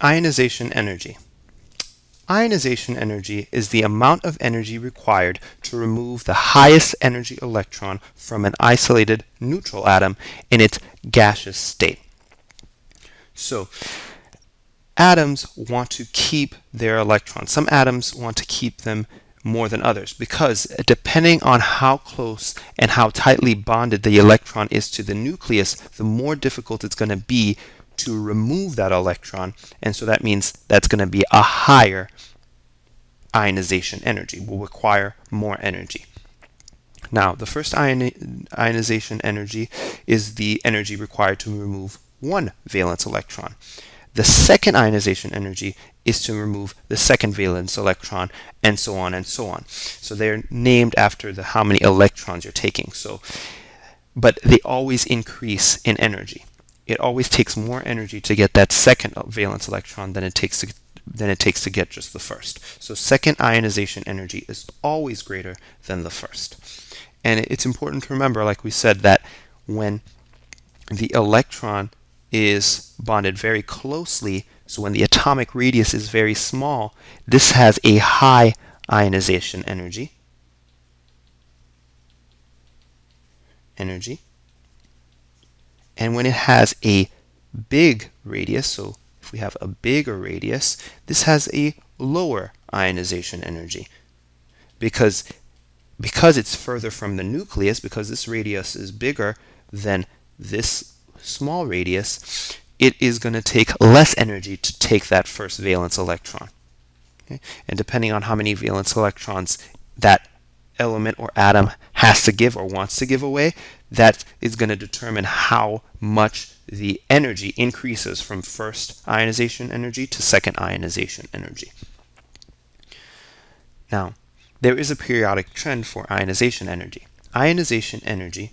Ionization energy. Ionization energy is the amount of energy required to remove the highest energy electron from an isolated neutral atom in its gaseous state. So, atoms want to keep their electrons. Some atoms want to keep them more than others because depending on how close and how tightly bonded the electron is to the nucleus, the more difficult it's going to be to remove that electron, and so that means that's going to be a higher ionization energy, will require more energy. Now, the first ionization energy is the energy required to remove one valence electron. The second ionization energy is to remove the second valence electron, and so on and so on. So they're named after how many electrons you're taking. But they always increase in energy. It always takes more energy to get that second valence electron than it takes to get just the first. So second ionization energy is always greater than the first. And it's important to remember, like we said, that when the electron is bonded very closely, so when the atomic radius is very small, this has a high ionization energy. And when it has a big radius, so if we have a bigger radius, this has a lower ionization energy. Because it's further from the nucleus, because this radius is bigger than this small radius, it is going to take less energy to take that first valence electron. Okay? And depending on how many valence electrons that element or atom has to give or wants to give away, that is going to determine how much the energy increases from first ionization energy to second ionization energy. Now, there is a periodic trend for ionization energy. Ionization energy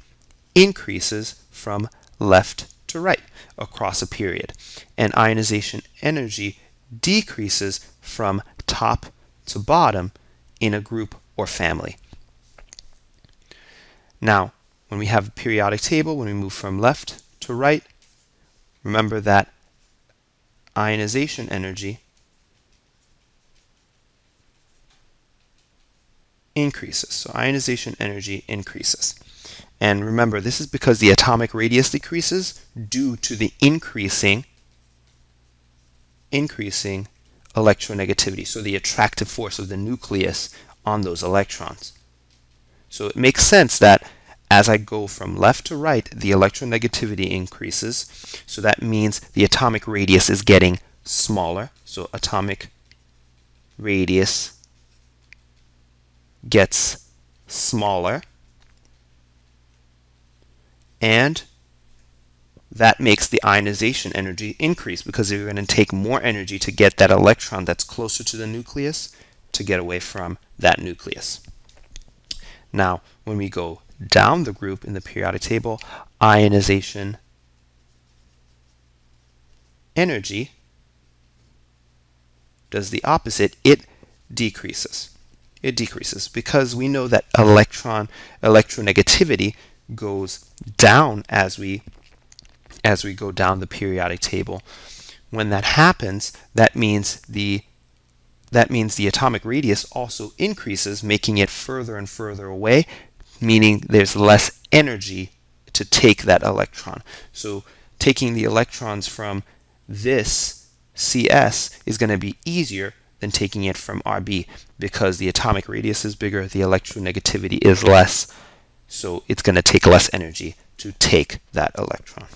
increases from left to right across a period, and ionization energy decreases from top to bottom in a group or family. Now, when we have a periodic table, when we move from left to right, remember that ionization energy increases. So ionization energy increases. And remember, this is because the atomic radius decreases due to the increasing electronegativity, so the attractive force of the nucleus on those electrons. So it makes sense that as I go from left to right, the electronegativity increases. So that means the atomic radius is getting smaller. So atomic radius gets smaller. And that makes the ionization energy increase because you're going to take more energy to get that electron that's closer to the nucleus to get away from that nucleus. Now, when we go down the group in the periodic table, ionization energy does the opposite. It decreases. It decreases because we know that electronegativity goes down as we go down the periodic table. When that happens, that means the atomic radius also increases, making it further and further away, meaning there's less energy to take that electron. So taking the electrons from this CS is going to be easier than taking it from RB because the atomic radius is bigger, the electronegativity is less, so it's going to take less energy to take that electron.